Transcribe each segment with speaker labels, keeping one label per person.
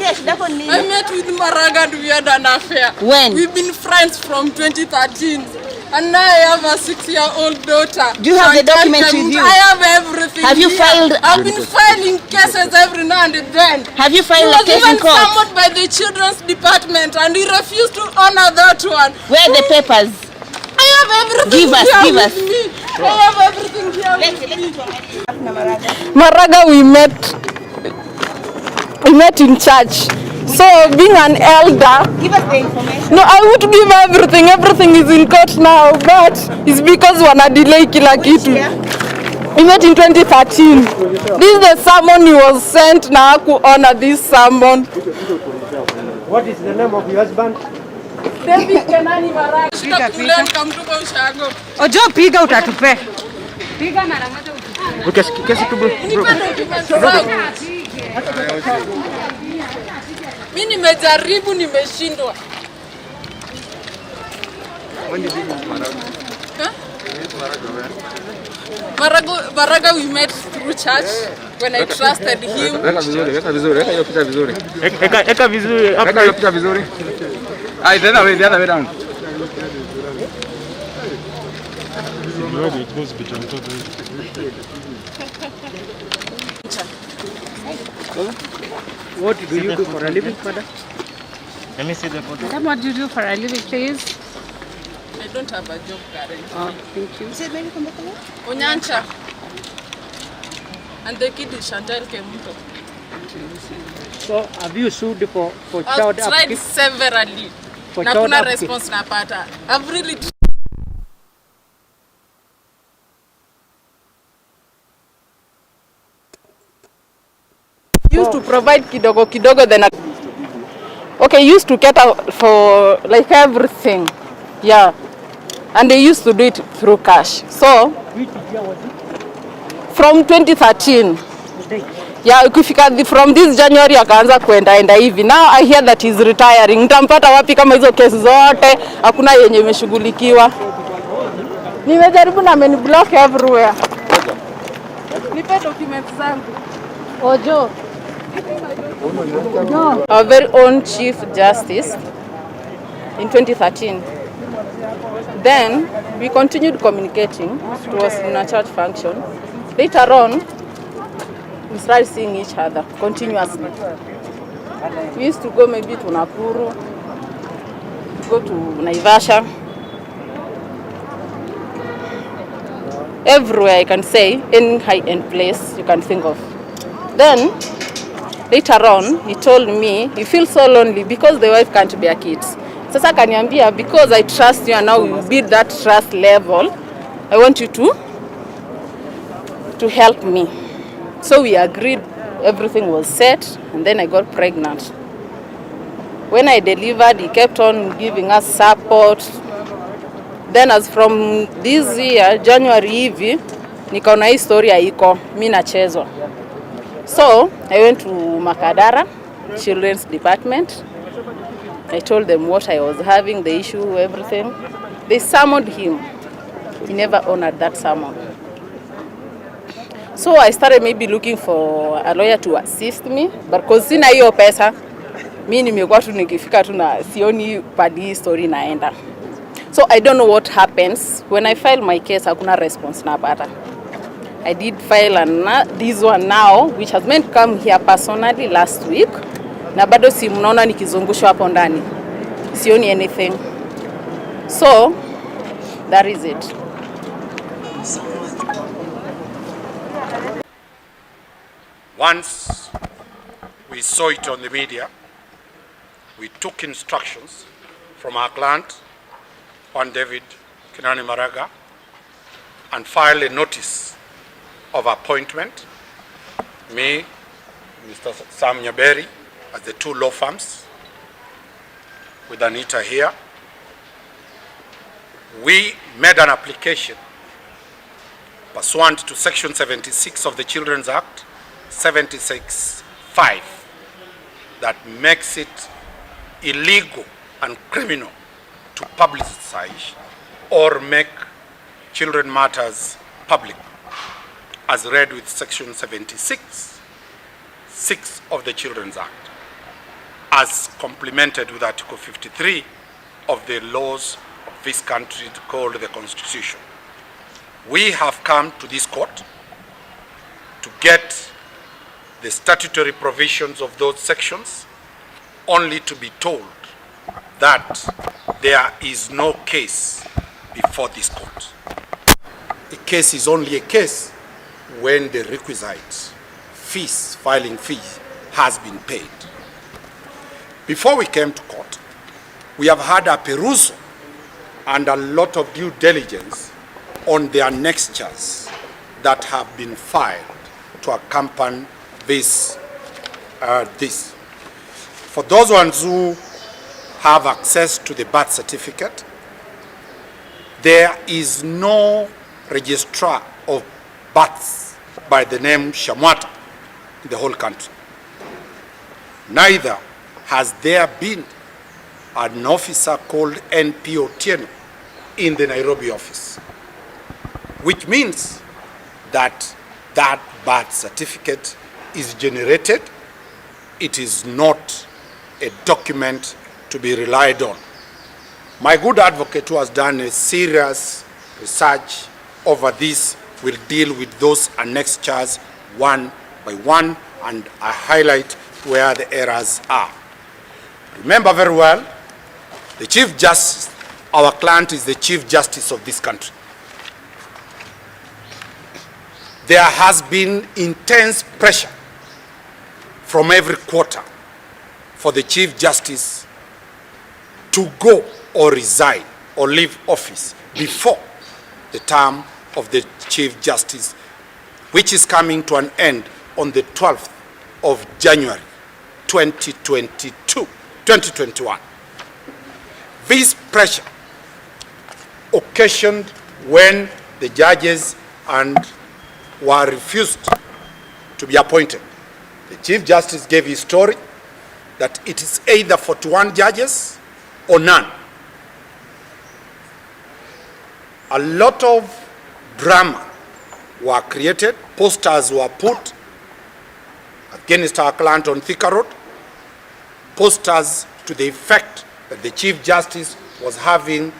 Speaker 1: I met with Maraga and we had an affair.
Speaker 2: When?
Speaker 1: We've been friends from 2013. And now I have a 6-year-old daughter.
Speaker 2: Do you have the documents with you?
Speaker 1: I have everything.
Speaker 2: Have you filed?
Speaker 1: I've been filing cases every now and then.
Speaker 2: Have you filed a case in court?
Speaker 1: He was even summoned by the children's department and he refused to honor that one.
Speaker 2: Where are the papers?
Speaker 1: I have everything
Speaker 2: give us.
Speaker 1: with me. I have everything here with me. Maraga, we met in church. So being an elder,
Speaker 2: Give us the information.
Speaker 1: no, I would give everything. Everything is in court now, but it's because wana delay kila kitu. We met in 2013. This is the sermon he was sent na haku honor this sermon.
Speaker 3: What is the name of your husband?
Speaker 1: David Kenani Maraga. Kamtuko ushago.
Speaker 2: Ojo piga utatupe.
Speaker 1: Piga mara moja utatupe.
Speaker 3: Kesi tu bro.
Speaker 1: Mimi nimejaribu nimeshindwa. Maraga we met through church when I trusted him.
Speaker 3: Eka vizuri. Ai the other way down. What do you do for a living, madam?
Speaker 4: Let me see the photo.
Speaker 5: Madam, what do you do for a living, please?
Speaker 1: I don't have a job currently.
Speaker 5: Oh, thank you.
Speaker 1: Onyancha. And the kid is Chantal Kemuto.
Speaker 3: So have you sued for
Speaker 1: I've
Speaker 3: child
Speaker 1: tried
Speaker 3: upkeep?
Speaker 1: severally.
Speaker 3: For
Speaker 1: Na
Speaker 3: child
Speaker 1: kuna
Speaker 3: upkeep?
Speaker 1: response napata. I've really used to provide kidogo then used to cater for like everything. Yeah. And they used to do it through cash. So
Speaker 3: Which year was it?
Speaker 1: from 2013. Yeah, ukifika from this January akaanza kuenda hivi. Now I hear that he's retiring. Nitampata wapi kama hizo kesi zote hakuna yenye imeshughulikiwa? Nimejaribu na block everywhere. Nipe documents zangu. Ojo. Our very own Chief Justice in 2013. Then we continued communicating. It was in a church function. Later on, we started seeing each other continuously. We used to go maybe to Nakuru, go to Naivasha. Everywhere I can say, any high-end place you can think of. Then, later on, he told me he feels so lonely because the wife can't bear kids. Sasa kaniambia, because I trust you and now we build that trust level, I want you to help me. So we agreed, everything was set, and then I got pregnant. When I delivered, he kept on giving us support. Then as from this year, January hivi, nikaona hii story haiko, mimi nachezwa. So I went to Makadara Children's Department. I told them what I was having, the issue, everything. They summoned him. He never honored that summon. So I started maybe looking for a lawyer to assist me, but because sina hiyo pesa, mimi nimekuwa tu nikifika tu na sioni padi story naenda. So I don't know what happens when I file my case, hakuna response napata. I did file this one now, which has meant to come here personally last week. Na bado si mnaona nikizungushwa hapo ndani. Sioni anything. So that is it.
Speaker 6: Once we saw it on the media, we took instructions from our client, Juan David Kenani Maraga, and filed a notice of appointment. Me, Mr. Sam Nyaberi, as the two law firms, with Anita here. We made an application pursuant to Section 76 of the Children's Act, 76(5), that makes it illegal and criminal to publicize or make children matters public, as read with Section 76(6) of the Children's Act. as complemented with Article 53 of the laws of this country called the Constitution. We have come to this court to get the statutory provisions of those sections, only to be told that there is no case before this court. A case is only a case when the requisite fees, filing fees, has been paid. Before we came to court, we have had a perusal and a lot of due diligence on the annexures that have been filed to accompany this. For those ones who have access to the birth certificate, there is no registrar of births by the name Shamwata in the whole country. Neither has there been an officer called NP Otieno in the Nairobi office, which means that that birth certificate is generated. It is not a document to be relied on. My good advocate, who has done a serious research over this, will deal with those annexures one by one, and I highlight where the errors are. Remember very well, the Chief Justice, our client is the Chief Justice of this country. There has been intense pressure from every quarter for the Chief Justice to go or resign or leave office before the term of the Chief Justice, which is coming to an end on the 12th of January 2021. This pressure occasioned when the judges were refused to be appointed. The Chief Justice gave his story that it is either 41 judges or none. A lot of drama were created, posters were put against our client on Thika Road, posters to the effect that the Chief Justice was having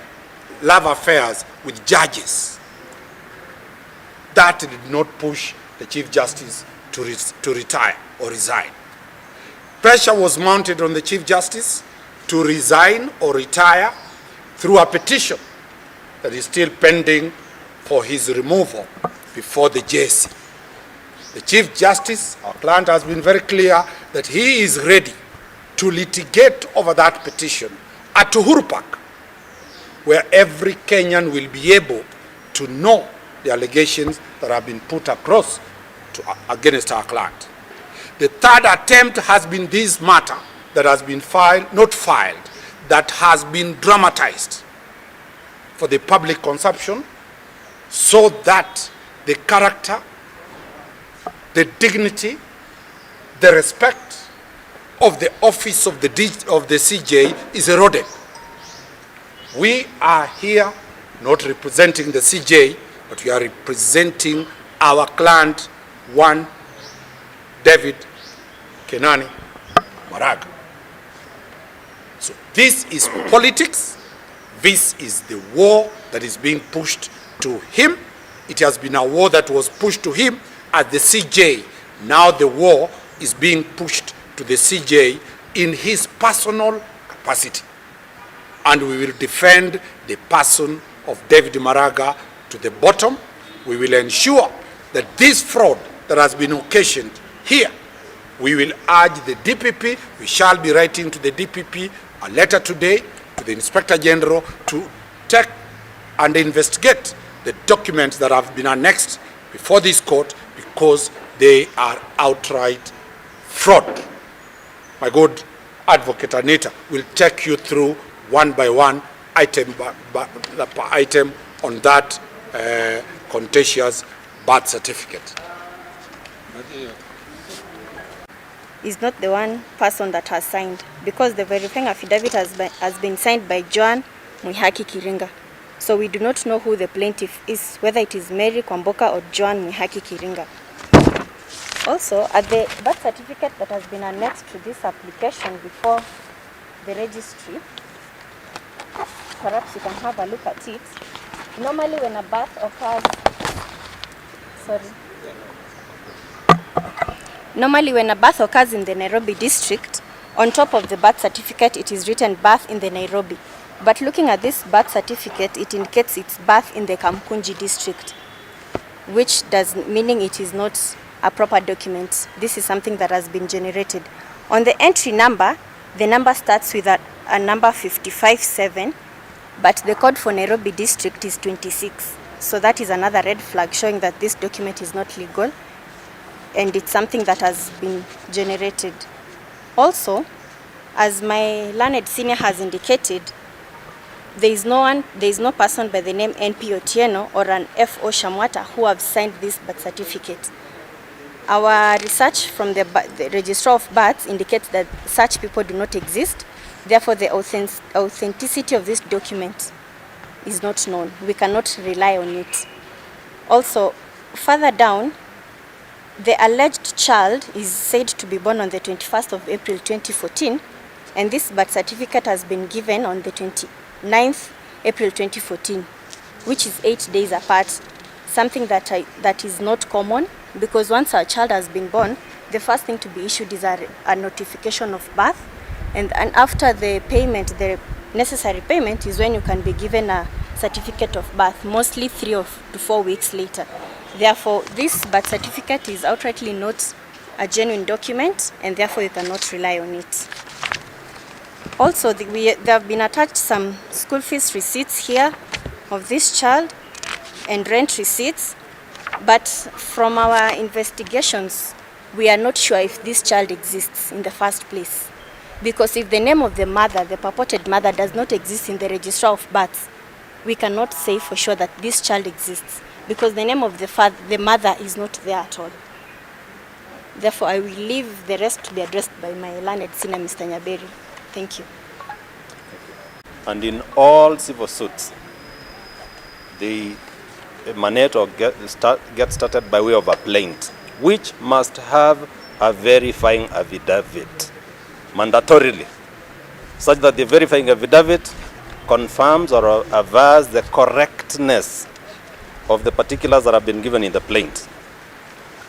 Speaker 6: love affairs with judges. That did not push the Chief Justice to retire or resign. Pressure was mounted on the Chief Justice to resign or retire through a petition that is still pending for his removal before the JSC. The Chief Justice, our client, has been very clear that he is ready to litigate over that petition at Uhuru Park, where every Kenyan will be able to know the allegations that have been put across against our client. The third attempt has been this matter that has been that has been dramatized for the public consumption, so that the character, the dignity, the respect of the office of the CJ is eroded. We are here not representing the CJ, but we are representing our client, one David Kenani Maraga. So this is politics. This is the war that is being pushed to him. It has been a war that was pushed to him as the CJ. Now the war is being pushed to the CJ in his personal capacity. And we will defend the person of David Maraga to the bottom. We will ensure that this fraud that has been occasioned here, we will urge the DPP, we shall be writing to the DPP a letter today to the Inspector General to take and investigate the documents that have been annexed before this court, because they are outright fraud. My good advocate Anita will take you through one by one, item by item, on that contentious birth certificate.
Speaker 7: Is not the one person that has signed, because the verifying affidavit has been signed by Joan Mwihaki Kiringa. So we do not know who the plaintiff is, whether it is Mary Kwamboka or Joan Mwihaki Kiringa. Also, at the birth certificate that has been annexed to this application before the registry, perhaps you can have a look at it. Normally when a birth occurs, Normally when a birth occurs in the Nairobi district, on top of the birth certificate it is written birth in the Nairobi. But looking at this birth certificate, it indicates it's birth in the Kamkunji district, which does meaning it is not a proper document. This is something that has been generated. On the entry number, the number starts with a number 557, but the code for Nairobi district is 26. So that is another red flag showing that this document is not legal and it's something that has been generated. Also, as my learned senior has indicated, there is no person by the name NP Otieno or an FO Shamwata who have signed this birth certificate. Our research from the Registrar of Births indicates that such people do not exist. Therefore, the authenticity of this document is not known. We cannot rely on it. Also, further down, the alleged child is said to be born on the 21st of April 2014, and this birth certificate has been given on the 29th April 2014, which is 8 days apart, something that is not common, because once a child has been born, the first thing to be issued is a notification of birth, and after the payment, the necessary payment, is when you can be given a certificate of birth, mostly 3 to 4 weeks later. Therefore, this birth certificate is outrightly not a genuine document, and therefore you cannot rely on it. Also, there have been attached some school fees receipts here of this child and rent receipts, but from our investigations, we are not sure if this child exists in the first place. Because if the name of the mother, the purported mother, does not exist in the Registrar of Births, we cannot say for sure that this child exists, because the name of the mother is not there at all. Therefore, I will leave the rest to be addressed by my learned senior, Mr. Nyaberi. Thank you.
Speaker 8: And in all civil suits, they emanate or get started by way of a plaint, which must have a verifying affidavit, mandatorily, such that the verifying affidavit confirms or avers the correctness of the particulars that have been given in the plaint.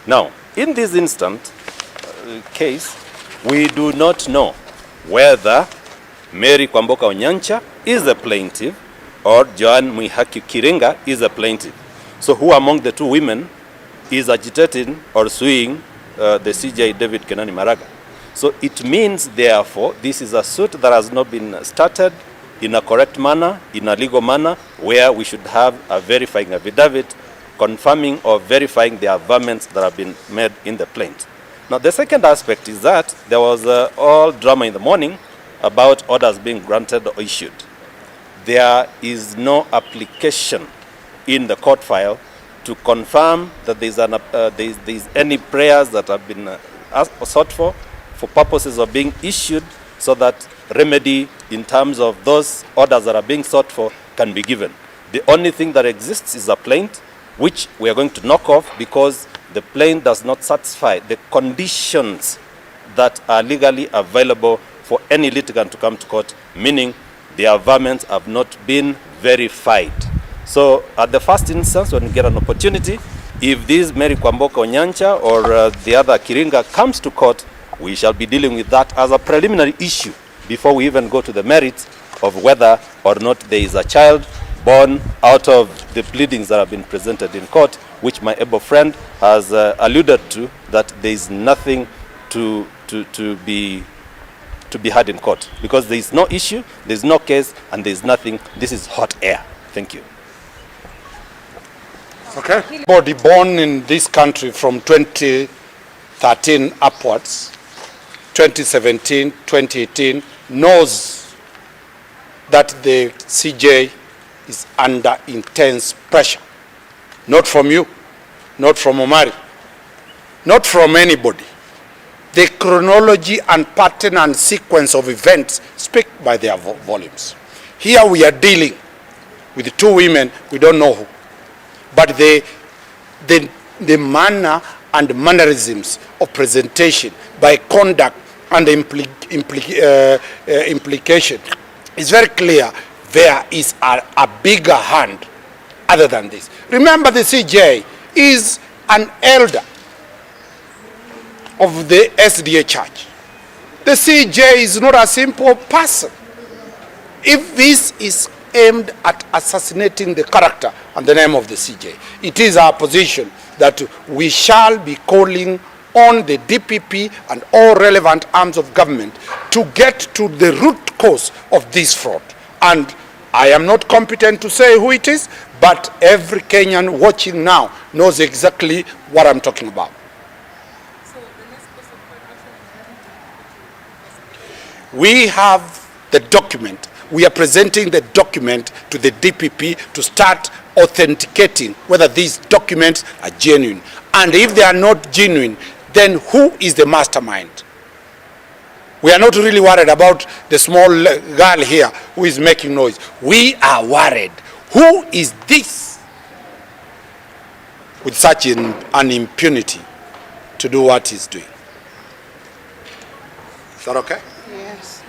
Speaker 8: Now, in this instant case, we do not know whether Mary Kwamboka Onyancha is the plaintiff or Joan Mwihaki Kiringa is the plaintiff. So who among the two women is agitating or suing the CJ David Kenani Maraga? So it means, therefore, this is a suit that has not been started in a correct manner, in a legal manner, where we should have a verifying affidavit confirming or verifying the averments that have been made in the plaint. Now, the second aspect is that there was all drama in the morning about orders being granted or issued. There is no application in the court file to confirm that there's any prayers that have been sought for purposes of being issued, so that remedy in terms of those orders that are being sought for can be given. The only thing that exists is a plaint, which we are going to knock off because the plaint does not satisfy the conditions that are legally available for any litigant to come to court, meaning the averments have not been verified. So at the first instance, when we get an opportunity, if this Mary Kwamboka Onyancha or the other Kiringa comes to court, we shall be dealing with that as a preliminary issue before we even go to the merits of whether or not there is a child born out of the pleadings that have been presented in court, which my able friend has alluded to, that there is nothing to be had in court, because there is no issue, there is no case, and there is nothing. This is hot air. Thank you.
Speaker 6: Okay. Body born in this country from 2013 upwards, 2017, 2018, knows that the CJ is under intense pressure. Not from you, not from Omari, not from anybody. The chronology and pattern and sequence of events speak by their volumes. Here we are dealing with two women, we don't know who. But the manner and mannerisms of presentation, by conduct and implication, it's very clear there is a bigger hand other than this. Remember, the CJ is an elder of the SDA Church. The CJ is not a simple person. If this is aimed at assassinating the character and the name of the CJ, it is our position that we shall be calling on the DPP and all relevant arms of government to get to the root cause of this fraud. And I am not competent to say who it is, but every Kenyan watching now knows exactly what I'm talking about. We have the document. We are presenting the document to the DPP to start authenticating whether these documents are genuine. And if they are not genuine, then who is the mastermind? We are not really worried about the small girl here who is making noise. We are worried. Who is this with such an impunity to do what he's doing? Is that okay?
Speaker 5: Yes.